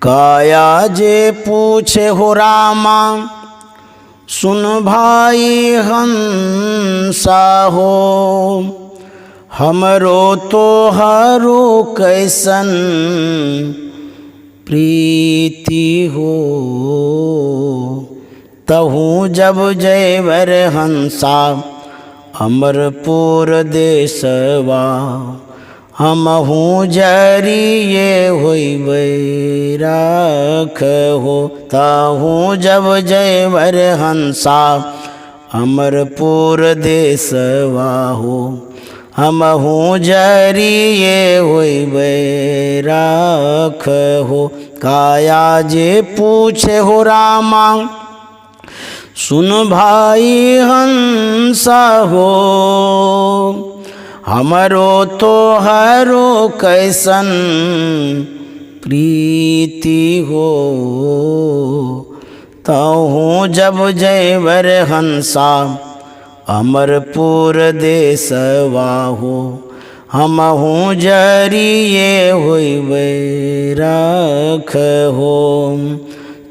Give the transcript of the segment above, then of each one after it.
काया जे पूछे हो रामा, सुन भाई हंसा हो। हमरो तो हरो कैसन प्रीति हो। तहूँ जब जयवर हंसा, अमरपुर देशवा। हमहूँ जरिए होइबै राख हो। तहूँ जब जयवर हंसा, अमरपुर देशवा हो। हमहूँ जरिए होइबै राख हो। काया जे पूछे हो रामा, सुन भाई हंसा हो। हमरो तो हरो कैसन प्रीति हो। तहूँ जब जयवर हंसा, अमरपुर देशवा हो। हमहूँ जरिए होइबै राख हो।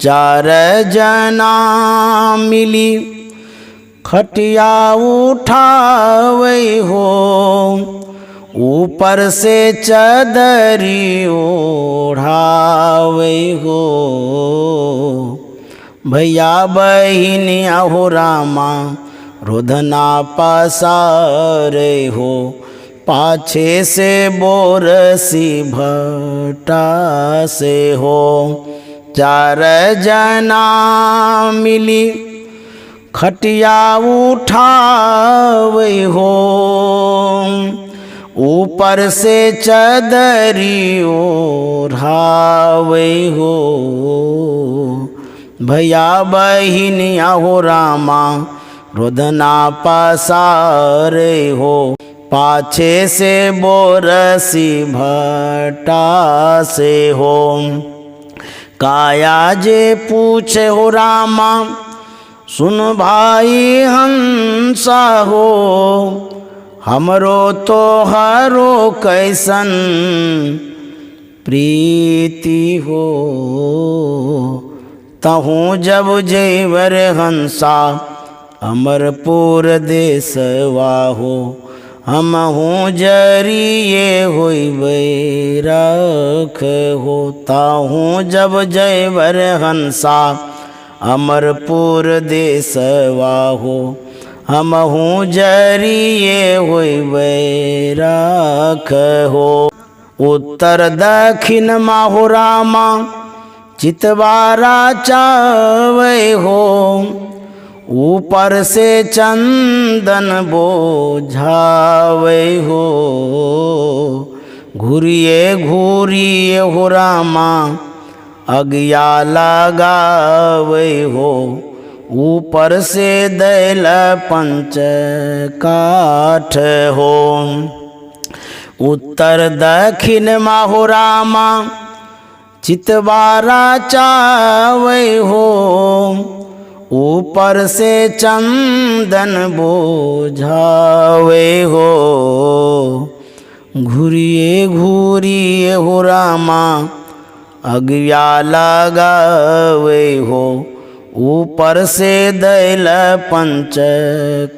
चार जना मिली खटिया उठावे हो। ऊपर से चदरी ओढ़ावे हो। भैया बहिनिया हो रामा, रोधना पसारे हो। पाछे से बोरसी भट्टा से हो। चार जना मिली खटिया उठावे हो। ऊपर से चदरी ओढ़ावे हो। भैया बहिनिया हो रामा, रोदना पसारे हो। पाछे से बोरसी भट्टा से हो। काया जे पूछे हो रामा, सुन भाई हंसा हो। हमरो तो हरो कैसन प्रीति हो। तहूँ जब जयवर हंसा, अमरपुर देशवा हो। हमहूँ जरिए होइबै राख हो। तहूँ जब जयवर हंसा, अमरपुर देशवा हो। हमहूँ जरिए होइबै राख हो। उत्तर दक्षिण माहो रामा, चितवारा चावे हो। ऊपर से चंदन बोझावे हो। घूरिए घूरिए हो रामा, अगिया लगावे हो। ऊपर से दैल पंच काठ हो। उत्तर दक्षिण माहो रामा, चितवारा चावे हो। ऊपर से चंदन बोझावे हो। घूरिए घूरिए हो रामा, अगिया लगावे हो। ऊपर से दैल पंच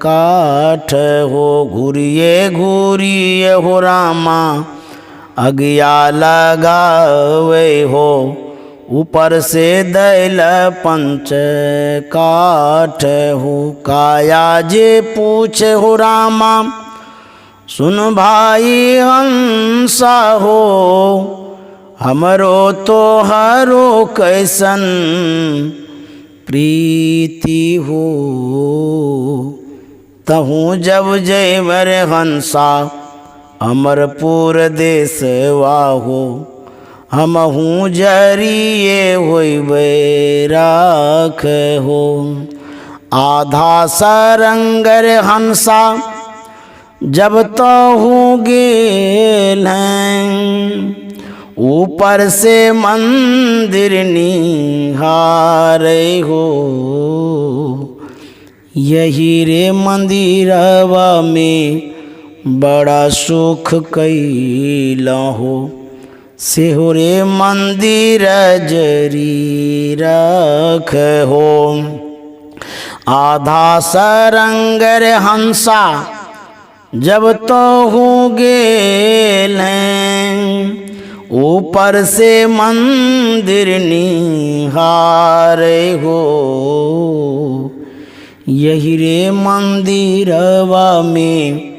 काठ हो। घूरिए घूरिए हो रामा, अगिया लगावे हो। ऊपर से दैल पंच काठ हो। काया जे पूछे हो रामा, सुन भाई हंसा हो। हमरो तो हरो कैसन प्रीति हो। तहूँ जब जयवर हंसा, अमरपुर देशवा हो। हमहूँ जरिए होइबै राख हो। आधा सरंगर हंसा, जब तहूँ गेल हैं। ऊपर से मंदिर निहारे हो। यही रे मंदिरवा में बड़ा सुख कैला हो। सेहुरे मंदिर जरी रख हो। आधा सरंगर हंसा जब तो हो गेल हैं, ऊपर से मंदिर निहारे हो। यही रे मंदिरवा में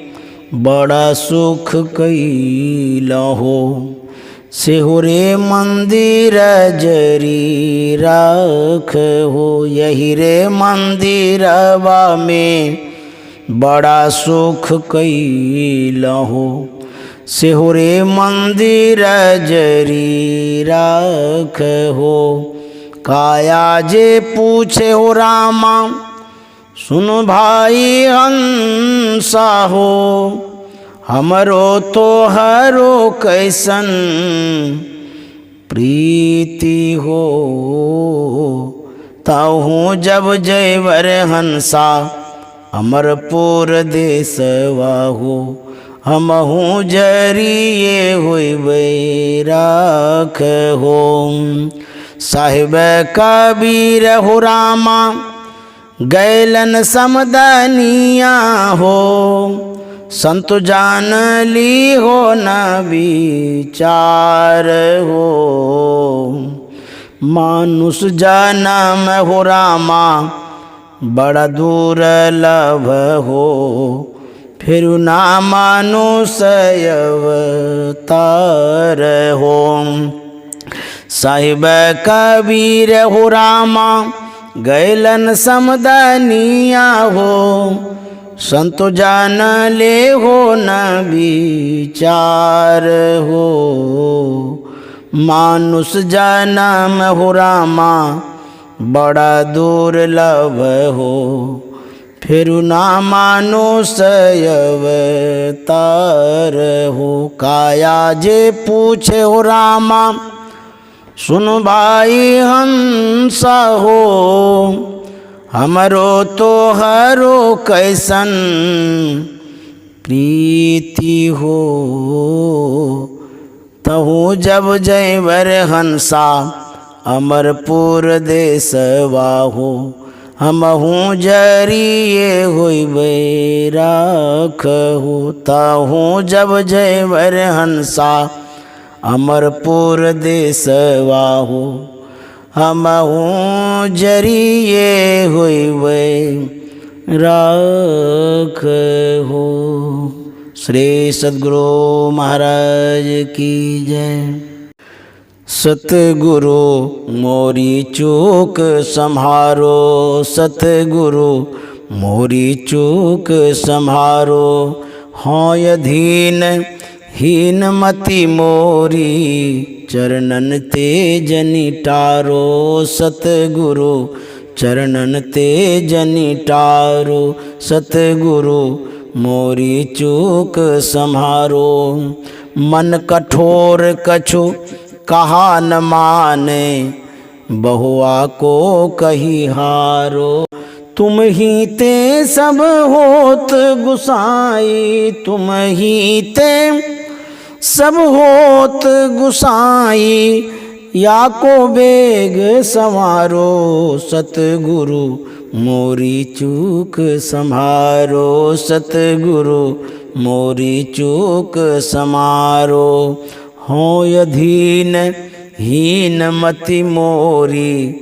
बड़ा सुख कैला हो। सेहुरे मंदिर जरी रख हो। यही रे मंदिरवा में बड़ा सुख कैला हो। सेहुरे मंदिर जरी रख हो। काया जे पूछे हो रामा, सुन भाई हंसा हो। हमरो तो हरो कैसन प्रीति हो। ताहू जब जयवर हंसा अमरपुर देशवा हो। हमहू जरिए होइबे राख हो। साहिब कबीर हो रामा, गैलन समदनिया हो। संत जान ली हो न विचार हो। मानुष जन्म हो रामा, बड़ा दुर्लभ हो। फिर ना मानुष अवतार हो। साहिब कबीर हो रामा, गैलन समदनिया हो। संत जान ले हो न विचार हो। मानुष जन्म हो रामा, बड़ा दुर्लभ हो। फिर ना मानुष अवतार हो। काया जे पूछे हो रामा, सुन भाई हंसा हो। हमरो तो हरो कैसन प्रीति हो। तहु जब जयवर हंसा अमरपुर देशवा हो। हमहू जरिए होइबे राख हो। तहु जब जयवर हंसा अमरपुर देशवा हो। हमहू जरिए होइबे राख हो। श्री सद्गुरु महाराज की जय। सतगुरु मोरी चूक सम्हारो। सतगुरु मोरी चूक सम्हारो। हाँ अधीन हीन मति मोरी, चरणन तेज निटारो। सतगुरु चरणन तेज निटारो। सतगुरु मोरी चूक सम्हारो। मन कठोर कछु कहा न माने, बहुआ को कही हारो। तुम ही ते सब होत गुसाई। तुम ही ते सब होत गुसाई। या को बेग संवारो। सतगुरु मोरी चूक संभारो। सतगुरु मोरी चूक समारो। हो अधीन हीन मति मोरी,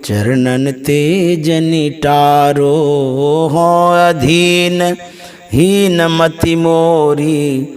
चरणन तेज निटारो। हो अधीन हीन मति मोरी,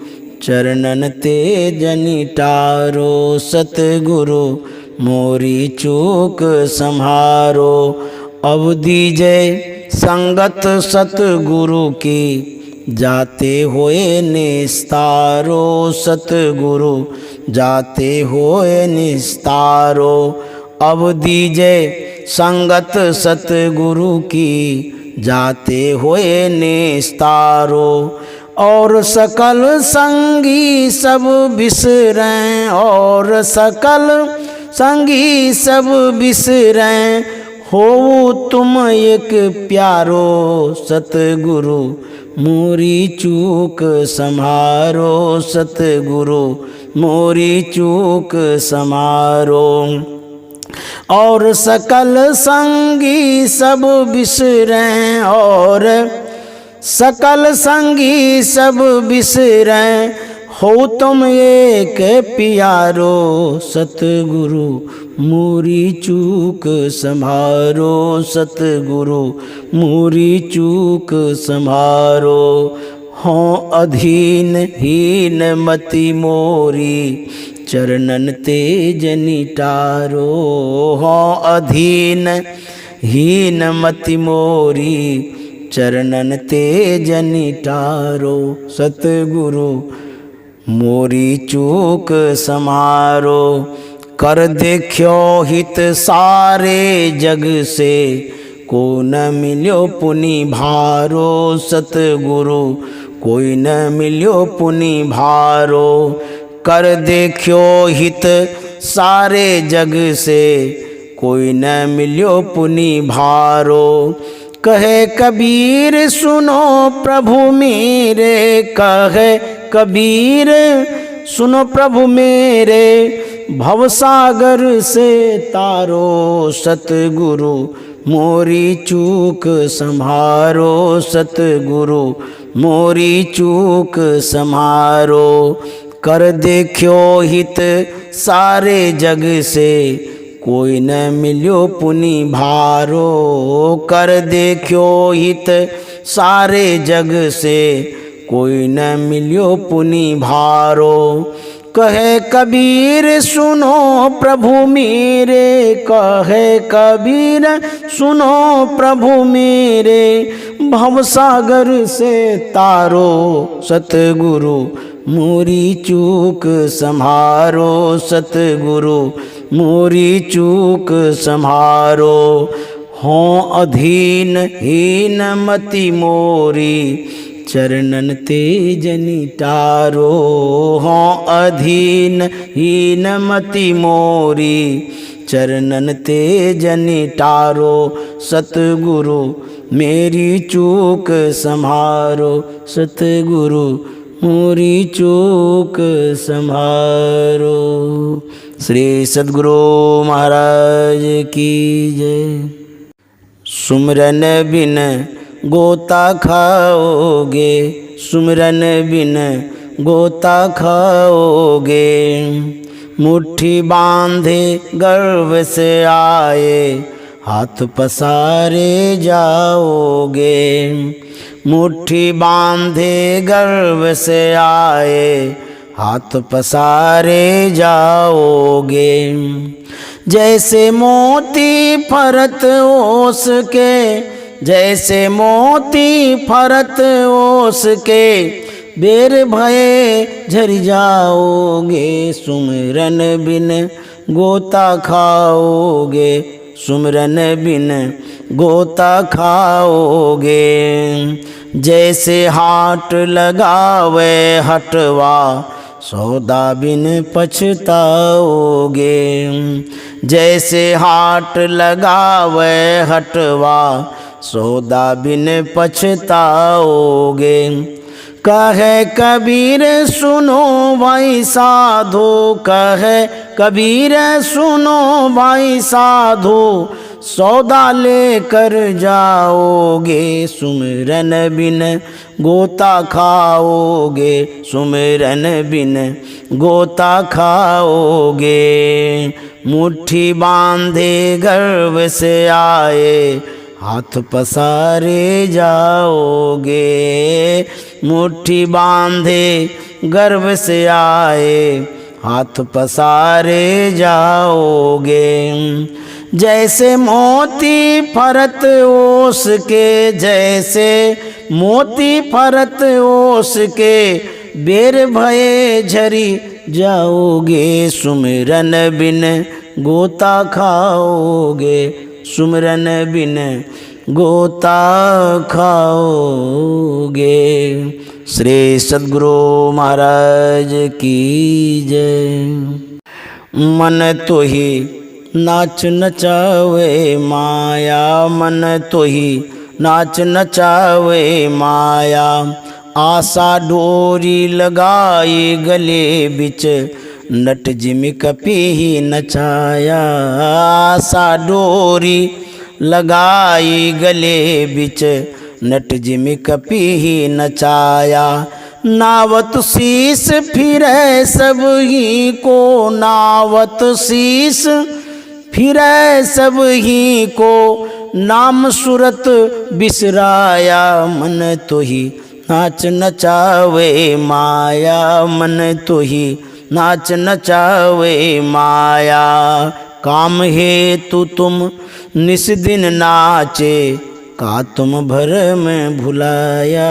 चरणन तेज निटारो। सतगुरु मोरी चूक सम्हारो। अब दीजय संगत सतगुरु की, जाते हुए निस्तारो। सतगुरु जाते हुए निस्तारो। अब दीजय संगत सतगुरु की, जाते हुए निस्तारो। और सकल संगी सब बिसरें। और सकल संगी सब बिसरें। हो तुम एक प्यारो। सतगुरु मोरी चूक सम्हारो। सतगुरु मोरी चूक समारो। और सकल संगी सब बिसरें, और सकल संगी सब बिसरें, हो तुम एक प्यारो। सतगुरु मोरी चूक संभारो, सतगुरु मोरी चूक संभारो। हों अधीन हीन मति मोरी, चरणन तेज निटारो। हों अधीन हीन मति मोरी, चरणन तेज निटारो। सतगुरु मोरी चूक समारो। कर देख्यो हित सारे जग से, को न मिल्यो पुनि भारो। सतगुरु कोई न मिल्यो पुनि भारो। कर देख्यो हित सारे जग से, कोई न मिल्यो पुनि भारो। कहे कबीर सुनो प्रभु मेरे, कहे कबीर सुनो प्रभु मेरे, भवसागर से तारो। सतगुरु मोरी चूक संभारो, सतगुरु मोरी चूक संभारो। कर देख्यो हित सारे जग से, कोई न मिल्यो पुनि भारो। कर देख्यो हित सारे जग से, कोई न मिल्यो पुनि भारो। कहे कबीर सुनो प्रभु मेरे, कहे कबीर सुनो प्रभु मेरे, भवसागर से तारो। सतगुरु मोरी चूक संभारो, सतगुरु मोरी चूक संभारो। हों अधीन हीन मति मोरी, चरणन तेज निटारो। हों अधीन हीन मति मोरी, चरणन तेज निटारो। सतगुरु मेरी चूक संभारो, सतगुरु मोरी चूक संभारो। श्री सद्गुरु महाराज की जय। सुमरन बिन गोता खाओगे, सुमरन बिन गोता खाओगे। मुट्ठी बांधे गर्व से आए, हाथ पसारे जाओगे। मुट्ठी बांधे गर्व से आए, हाथ पसारे जाओगे। जैसे मोती फरत ओस के, जैसे मोती फरत ओस के, बेर भये झर जाओगे। सुमरन बिन गोता खाओगे, सुमरन बिन गोता खाओगे। जैसे हाट लगावे हटवा, सौदा बिन पछताओगे। जैसे हाट लगावे हटवा, सौदा बिन पछताओगे। कहे कबीर सुनो भाई साधु, कहे कबीर सुनो भाई साधु, सौदा लेकर जाओगे। सुमरन बिन गोता खाओगे, सुमरन बिन गोता खाओगे। मुट्ठी बांधे गर्व से आए, हाथ पसारे जाओगे। मुट्ठी बांधे गर्व से आए, हाथ पसारे जाओगे। जैसे मोती फरत ओस के, जैसे मोती फरत ओस के, बेर भये झरी जाओगे। सुमरन बिन गोता खाओगे, सुमरन बिन गोता खाओगे। श्री सद्गुरु महाराज की जय। मन तो ही नाच नचावे माया, मन तो ही नाच नचावे माया। आशा डोरी लगाई गले बिच, नट जिमि कपि नचाया। सा डोरी लगाई गले बिच नट जिमि कपि नचाया। नावत शीस फिरै सब ही को, नावत शीस फिरै सब ही को, नाम सूरत बिसराया। मन तो ही नाच नचावे माया, मन तो ही नाच नचावे माया। काम हेतु तुम निस दिन नाचे, का तुम भर में भुलाया।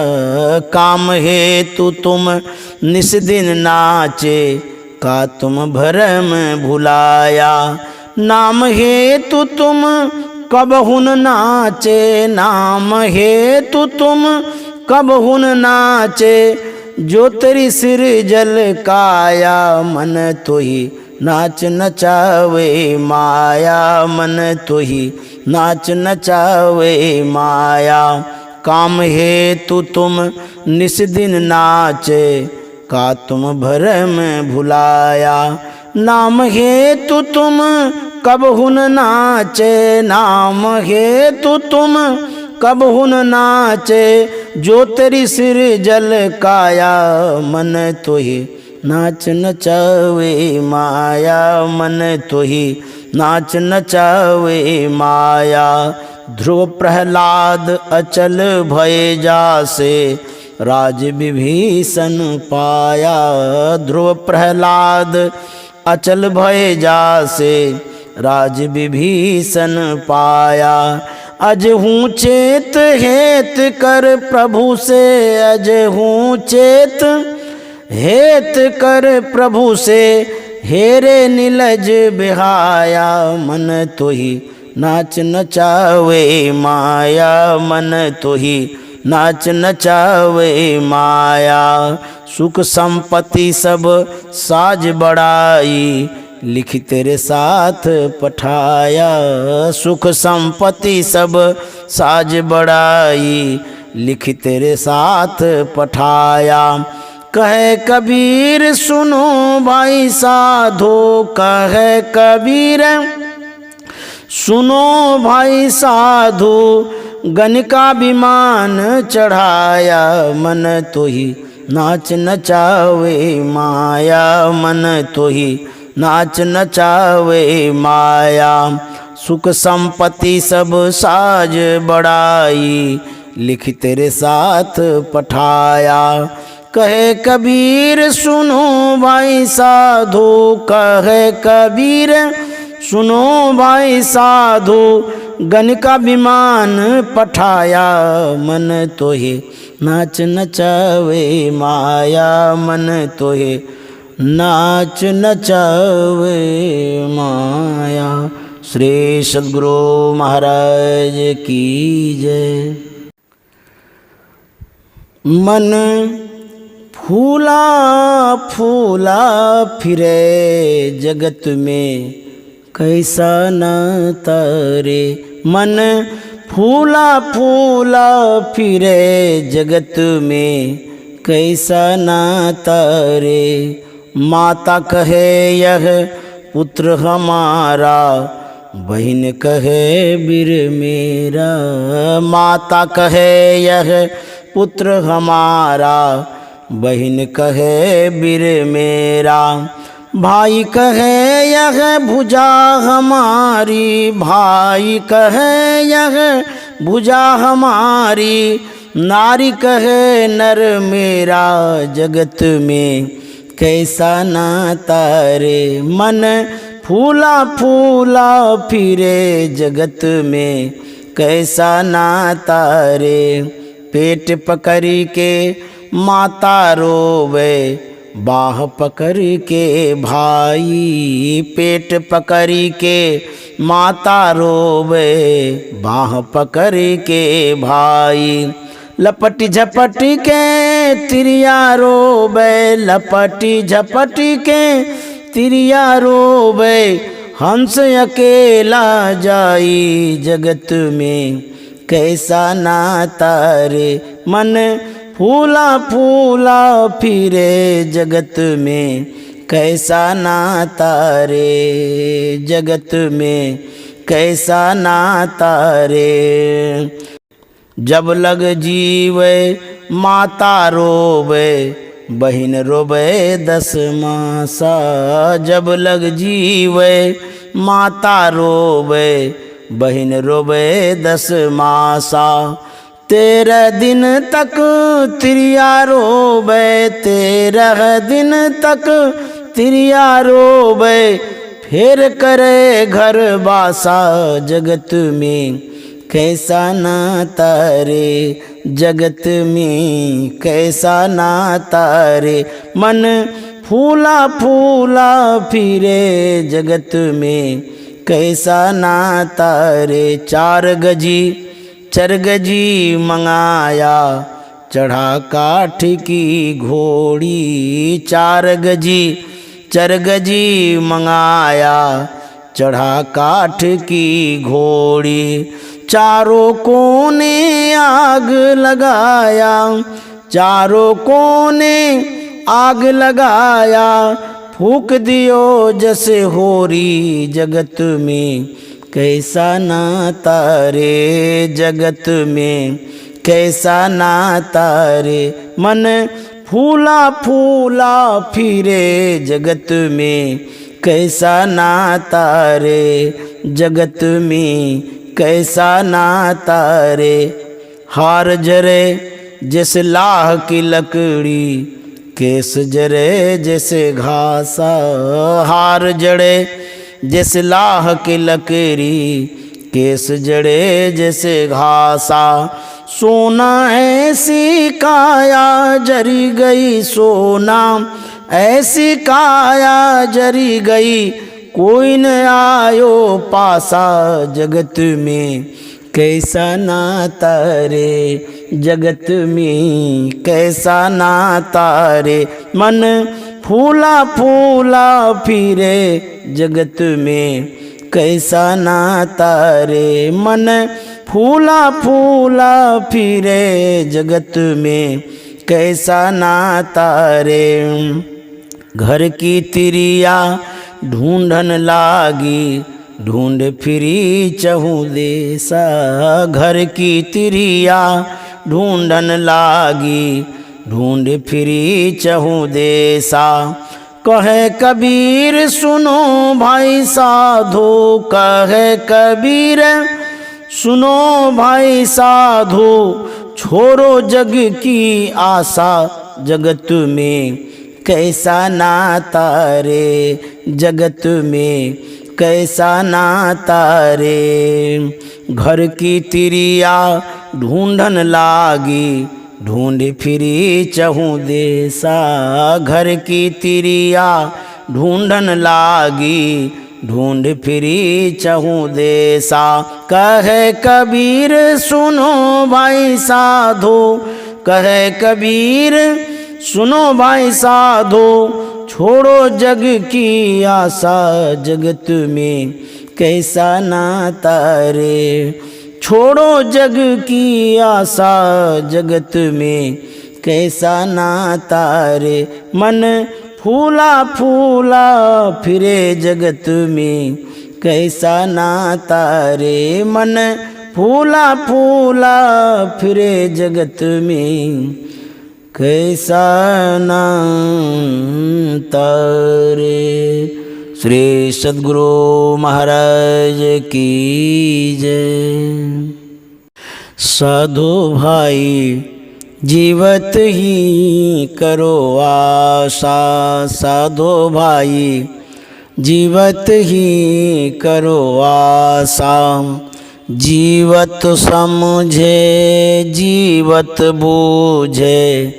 काम हेतु तुम निस दिन नाचे, का तुम भर में भुलाया। नाम हेतु तुम कबहुन नाचे, नाम हेतु तुम कबहुन नाचे, जो तेरी सिर जल काया। मन तो ही नाच नचावे माया, मन तो ही नाच नचावे माया। काम हेतु तुम निस दिन नाचे, का तुम भर में भुलाया। नाम हेतु तुम कबहुन नाचे, नाम हेतु तुम कबहुन नाचे, जो तेरी सिर जल काया। मन तो ही नाच नचावे माया, मन तो ही नाच नचावे माया। ध्रुव प्रहलाद अचल भय जासे, राज विभीषण पाया। ध्रुव प्रहलाद अचल भय जासे, राज विभीषण पाया। अजहूँ चेत हेत कर प्रभु से, अजहूँ चेत हेत कर प्रभु से, हेरे निलज बिहाया। मन तो ही नाच नचावे माया, मन तो ही नाच नचावे माया। सुख संपत्ति सब साज बढ़ाई, लिख तेरे साथ पठाया। सुख संपत्ति सब साज बढ़ाई, लिख तेरे साथ पठाया। कहे कबीर सुनो भाई साधो, कहे कबीर सुनो भाई साधु, गण का विमान चढ़ाया। मन तो ही नाच नचावे माया, मन तो ही नाच नचावे माया। सुख संपत्ति सब साज बढ़ाई, लिख तेरे साथ पठाया। कहे कबीर सुनो भाई साधु, कहे कबीर सुनो भाई साधु, गण का विमान पठाया। मन तो ही नाच नचावे माया, मन तो ही नाच नचावे माया। श्री सद्गुरु महाराज की जय। मन फूला फूला फिरे जगत में, कैसा नाता रे। मन फूला फूला फिरे जगत में, कैसा नाता रे। माता कहे यह पुत्र हमारा, बहन कहे वीर मेरा। माता कहे यह पुत्र हमारा, बहन कहे वीर मेरा। भाई कहे यह भुजा हमारी, भाई कहे यह भुजा हमारी। नारी कहे नर मेरा, जगत में कैसा नाता रे। मन फूला फूला फिरे जगत में, कैसा नाता रे। पेट पकड़ के माता रोवे, बाह पकड़ के भाई। पेट पकड़ के माता रोवे, बाह पकड़ के भाई। लपट झपट के तिरिया रोवे, लपट झपट के तिरिया रोवे। हंस अकेला जाई जगत में, कैसा नाता रे। मन फूला फूला फिरे जगत में, कैसा नाता रे, जगत में कैसा नाता रे। जब लग जीवे माता रोवे, बहिन रोवे 10 मासा। जब लग जीवे माता रोवे, बहिन रोवे 10 मासा। 13 दिन तक तिरिया रोवे, 13 दिन तक तिरिया रोवे, फिर करे घर बासा। जगत में कैसा नाता रे, जगत में कैसा नाता रे। मन फूला फूला फिरे, जगत में कैसा नाता रे। 4 गजी चरगजी मंगाया, चढ़ा काठ की घोड़ी। 4 गजी चरगजी मंगाया, चढ़ा काठ की घोड़ी। चारों कोने आग लगाया, चारों कोने आग लगाया, फूक दियो जैसे होरी। जगत में कैसा नाता रे, जगत में कैसा नाता रे। मन फूला फूला फिरे, जगत में कैसा नाता रे, जगत में कैसा नाता रे। हार जरे जैसे लाह की लकड़ी, केस जरे जैसे घासा। हार जड़े जैसे लाह की लकड़ी, केस जड़े जैसे घासा। सोना ऐसी काया जरी गई, सोना ऐसी काया जरी गई, कोई न आयो पासा। जगत में कैसा नाता रे, जगत में कैसा नाता रे। मन फूला फूला फिरे, जगत में कैसा नाता रे। मन फूला फूला फिरे, जगत में कैसा नाता रे। घर की तिरिया ढूंढन लागी, ढूंढ फिरी चहु देसा। घर की तिरिया ढूंढन लागी, ढूंढ फिरी चहु देसा। कहे कबीर सुनो भाई साधो, कहे कबीर सुनो भाई साधो, छोड़ो जग की आशा। जगत में कैसा नाता रे, जगत में कैसा नाता रे। घर की तिरिया ढूंढन लागी, ढूंढ फिरी चहु देसा। घर की तिरिया ढूंढन लागी, ढूंढ फिरी चहु देसा। कहे कबीर सुनो भाई साधो, कहे कबीर सुनो भाई साधो, छोड़ो जग की आशा। जगत में कैसा नाता रे, छोड़ो जग की आशा। जगत में कैसा नाता रे। मन फूला फूला फिरे, जगत में कैसा नाता रे। मन फूला फूला फिरे, जगत में कैसा नाता रे। श्री सद्गुरु महाराज की जय। साधु भाई जीवत ही करो आशा, साधु भाई जीवत ही करो आशा। जीवत समझे जीवत बूझे,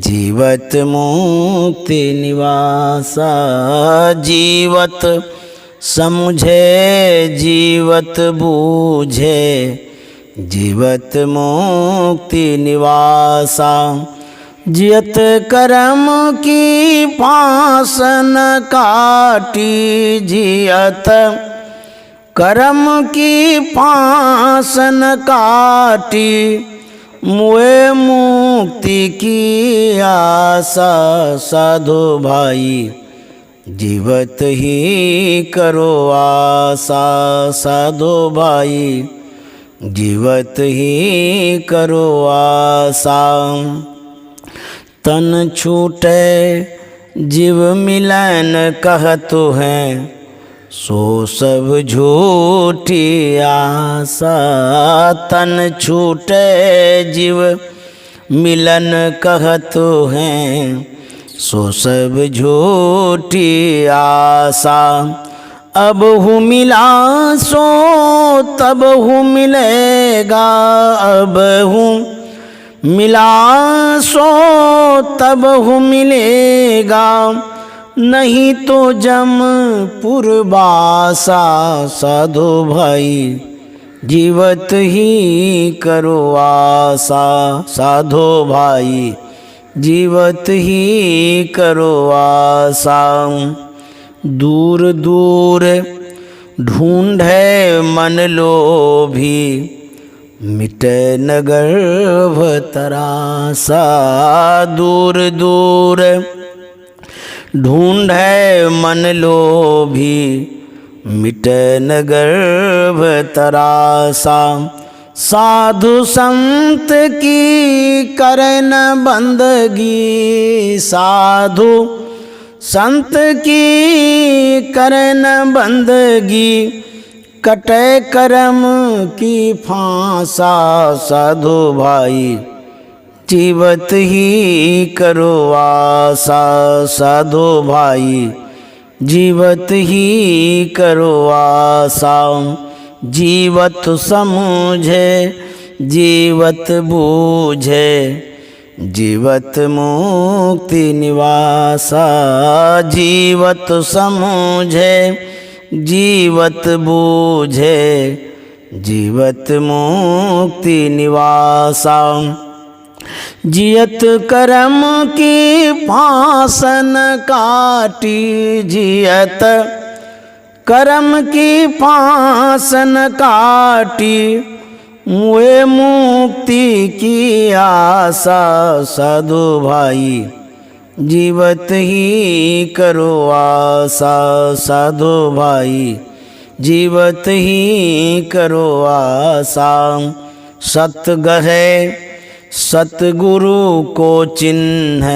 जीवत मुक्ति निवासा। जीवत समझे जीवत बूझे, जीवत मुक्ति निवासा। जियत कर्म की फांस न काटी, जियत कर्म की फांस न काटी। मुए मुक्ति की आशा, साधु भाई जीवत ही करो आशा। साधो भाई जीवत ही करो आशा। तन छूटे जीव मिलन कहतो हैं, सो सब झूठी आशा। तन छूटे जीव मिलन कहतो हैं, सो सब झूठी आशा। अब हूँ मिला सो तब हूँ मिलेगा, अब हूँ मिला सो तब हूँ मिलेगा, नहीं तो जम पुरबासा। साधो भाई जीवत ही करो आशा। साधो भाई जीवत ही करो आशा। दूर दूर ढूंढे मन लोभी, मिटे न गर्भ तरासा। दूर दूर ढूंढे मन लोभी, मिटे न गर्भ तरासा। साधु संत की करे न बंदगी, साधु संत की करे न बंदगी, कटे कर्म की फांसा। साधु भाई जीवत ही करो आशा। साधो भाई जीवत ही करो आशा। जीवत समझे जीवत बूझे, जीवत मुक्ति निवासा। जीवत समझे जीवत बूझे, जीवत मुक्ति निवासा। जियत कर्म की फांसन काटी, जियत कर्म की फांसन काटी, मुए मुक्ति की आशा। साधु भाई जीवत ही करो आशा। साधो भाई जीवत ही करो आशा। सत गहे सतगुरु को चिन्ह,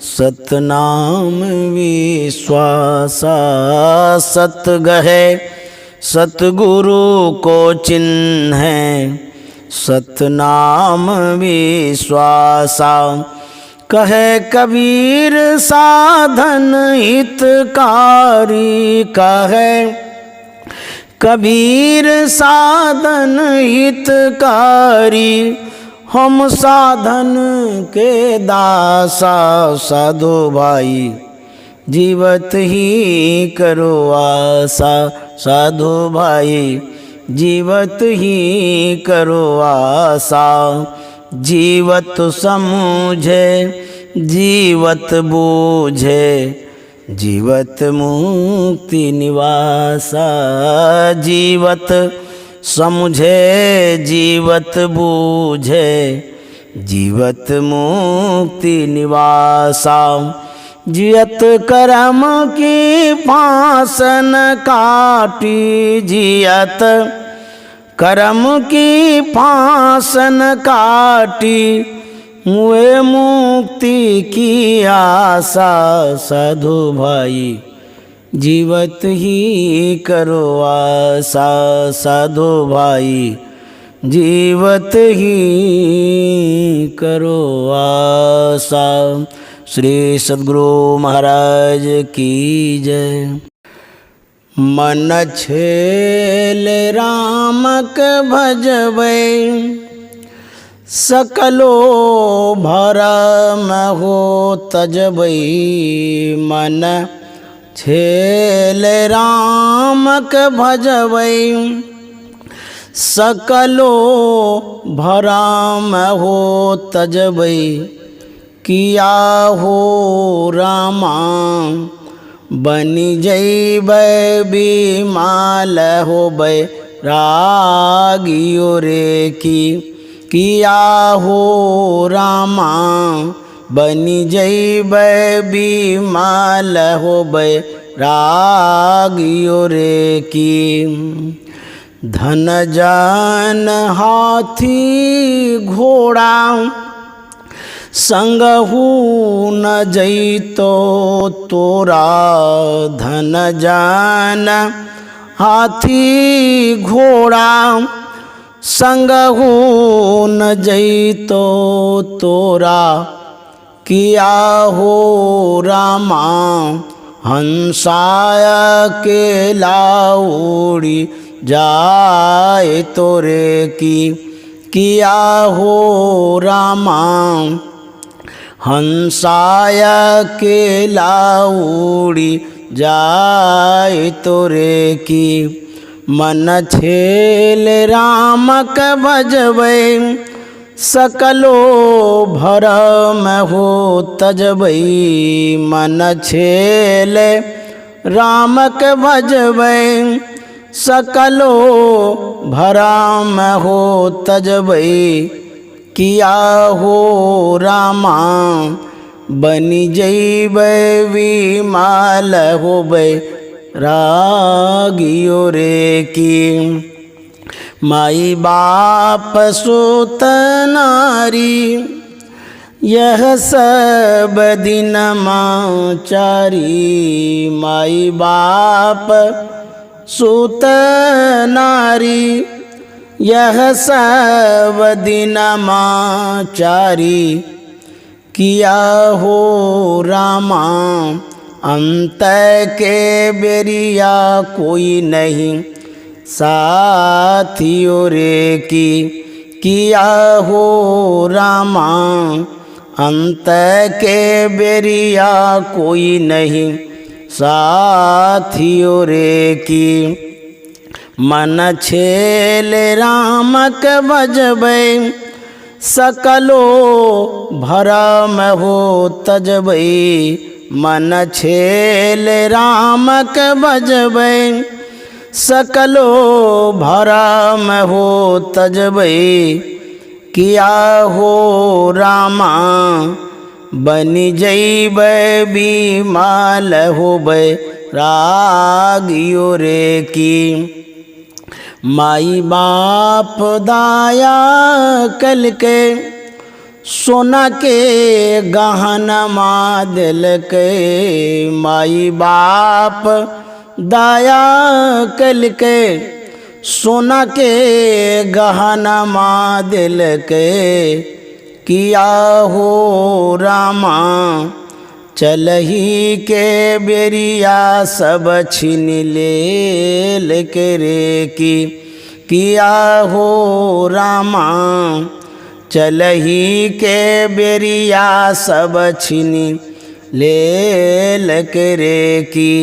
सतनाम विश्वासा। सत गहे सतगुरु को चिन्ह, सतनाम विश्वासा। कहे कबीर साधन हितकारी, कहे कबीर साधन हितकारी, हम साधन के दासा। साधो भाई जीवत ही करो आशा। साधो भाई जीवत ही करो आशा। जीवत समझे जीवत बूझे, जीवत मुक्ति निवासा। जीवत समझे जीवत बूझे, जीवत मुक्ति निवासा। जियत कर्म की फांसन काटी, जियत कर्म की फांसन काटी, मुए मुक्ति की आशा। साधु भाई जीवत ही करो आशा। साधो भाई जीवत ही करो आशा। श्री सद्गुरु महाराज की जय। मन छेल रामक भजबै, सकलो भरम हो तजबै। मन छेल रामक भजबै, सकलो भरम हो तजबै। किया हो रामा बनि जैबै बिमाल होबै रागियो रे की। किया हो रामा बनी जइबै बिमाल होबै रागियो रे की। धन जन हाथी घोड़ा संगहु न जइतो तोरा। धन जन हाथी घोड़ा संगहु न जइतो तोरा। किया हो रामा हंसाय के लाउड़ी जाए तोरे की। किया हो रामा हंसाय के लाउड़ी जाए तोरे की। मन छेल राम के भजबै सकलो भरम हो तजबै। मन छेल राम के भजबै सकलो भरम हो तजबै। किया हो रामा बनी जइबै बिमाल होबै रागियो रे की। माई बाप सुत नारी यह सब दिन चारी। माई बाप सुत नारी यह सब दिन चारी। किया हो रामा अंत के बेरिया कोई नहीं साथियों रे की। किया हो रामा अंत के बेरिया कोई नहीं साथियों रे की। मन छेल राम के भजबै सकलो भरम हो तजबै। मन छेल राम के भजबै सकलो भरम हो तजबै। किया हो रामा बनी जइबै बिमाल होबै रागियो रे की। माई बाप दाया कल के सोना के गहनमा दिलकै। माई बाप दाया कल के सोना के गहनमा दिलकै। किया हो रामा चलही के बेरिया सब छीन लेल के रे की। किया हो रामा चलही के बेरिया सब छीन लेल के रे की।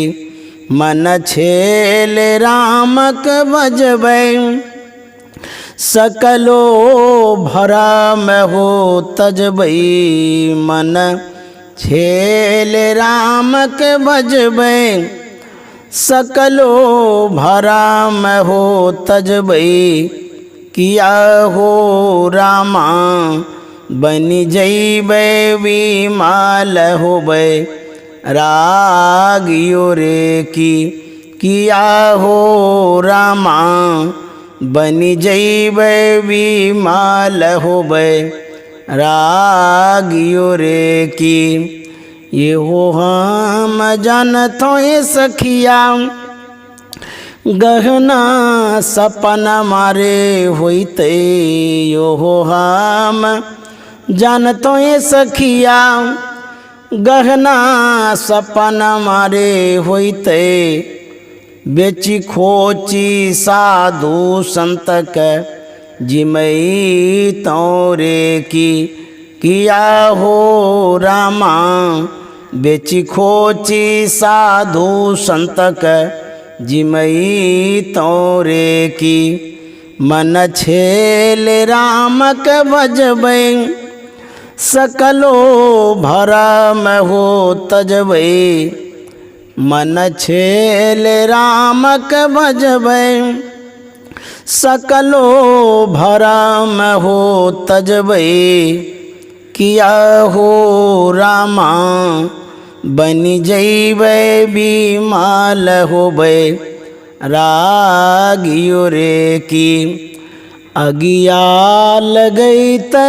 मन छेल राम के भजबै सकलो भरम हो तजबै। मन छेल राम के भजबै सकलो भरम हो तजबै। किया हो रामा बनी जइबै बिमाल होबै रागियो रे की। किया हो रामा बनी जइबै बिमाल होबै रागियो रे की। ये हो हम जानतो ये सखिया गहना सपन मारे होइते। यो हो हम जानतो ये सखिया गहना सपन मारे होइते। बेची खोची साधु संत के जिमई तोरे की। किया हो रामा बेची खोची साधु संत के जिमई तोरे की। मन छेल राम के भजबै सकलो भरम हो तजबै। मन छेल राम के भजबै सकलो भरम हो तजबै। किया हो रामा बनी जैबै बीमाल होबै रागियो रे की अगिया लगैते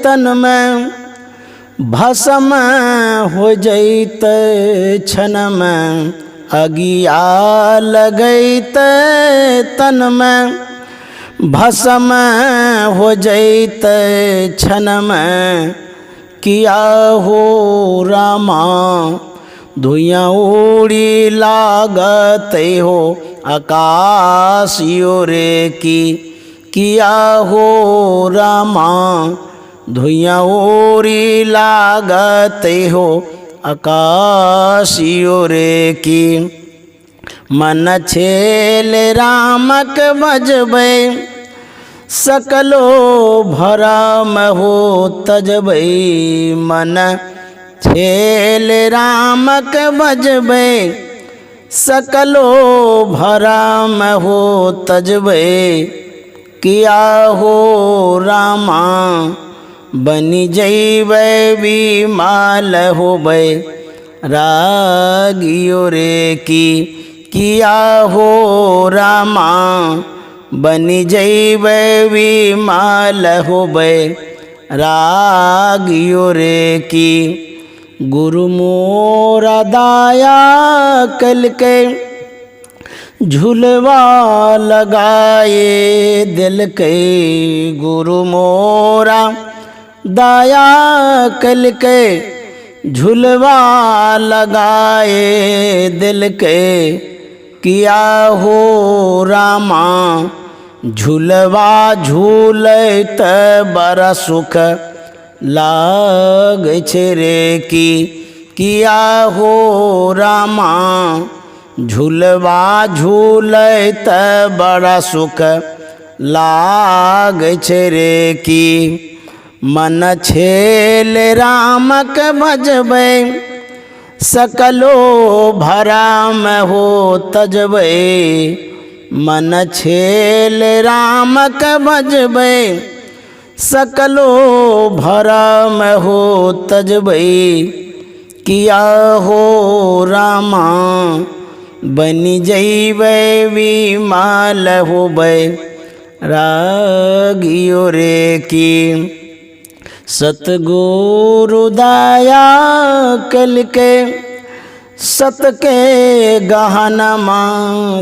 तन में भस्म हो जैते क्षण में अगिया लगैते तन में भस्म हो जैते क्षण में किया हो रामा धुइयाँ उड़ी लागत हो आकाशियो रे की किया हो रामा धुइयाँ उड़ी लागत हो आकाशियो रे की मन छेल रामक बजबै सकलो भरम हो तजबै मन छेल रामक बजबै सकलो भरम हो तजबै किया हो रामा बनी जैबै बीमाल होबै रागियो रे की किया हो रामा बनी जैबै बीमाल होबै रागियो रे की गुरु मोरा दाया कलकै झुलवा लगाए दिल के गुरु मोरा दाया कल के झुलवा लगाए दिल के किया हो रामा झुलवा झूलत बड़ा सुख लाग रे की किया हो रामा झूलवा झूलत बड़ा सुख लाग रे की मन छेल रामक भजबै सकलो भरम हो तजबै मन छेल रामक भजबै सकलो भरम हो तजबै किया हो रामा बनी जैबै बीमाल होबै रागियो रे की सतगुरु दया कल के सत के गहनमा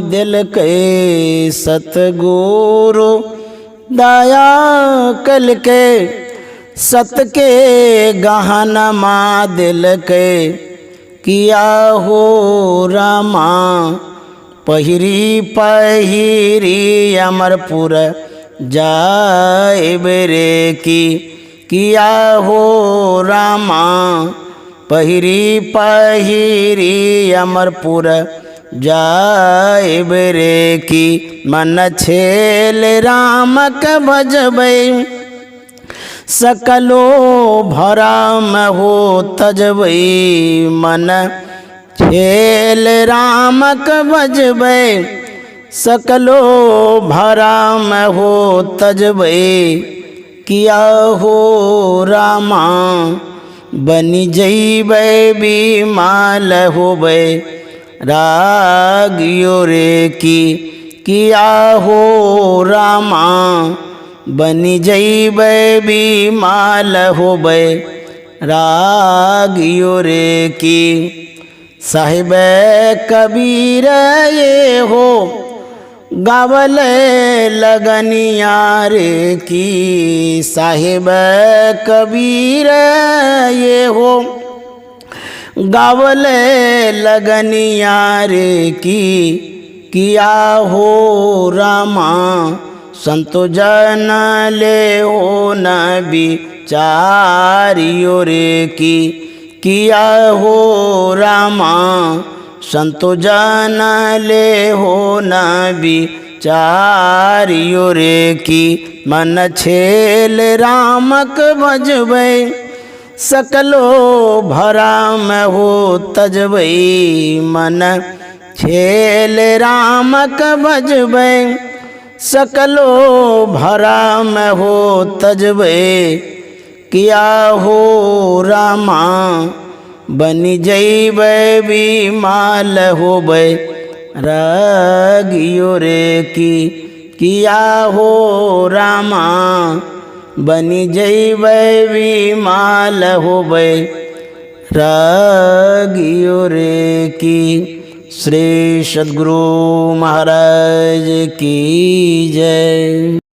दिल के सतगुरु दया कल के सत के गहनमा दिल के किया हो रामा पहिरी पहिरी अमरपुर जाइब रे की किया हो रामा पहिरी पहिरी अमरपुर जाइब रे की मन छेल रामक भजबै सकलो भरम हो तजबै मन छेल रामक भजबै सकलो भरम हो तजबै किया हो रामा बनी जैबै बीमाल होबै रागियो रे की किया हो रामा बनी जैबै बीमाल होबै रागियो रे की साहिब कबीर ये हो गावल लगनिया रे की साहिब कबीर ये हो गावल लगनिया रे की किया हो रामा संतो जन ले हो नबी चारियो रे की किया हो रामा संतो जन ले हो नबी चारियो रे की मन छेल रामक भजबै सकलो भरम हो तजबै मन छेल रामक भजबै सकलो भरम हो तजबै किया हो रामा बनी जैबै बीमाल होबै रगियो रे की किया हो रामा बनी जैबै बीमाल होबै रगियो रे की। श्री सद्गुरु महाराज की जय।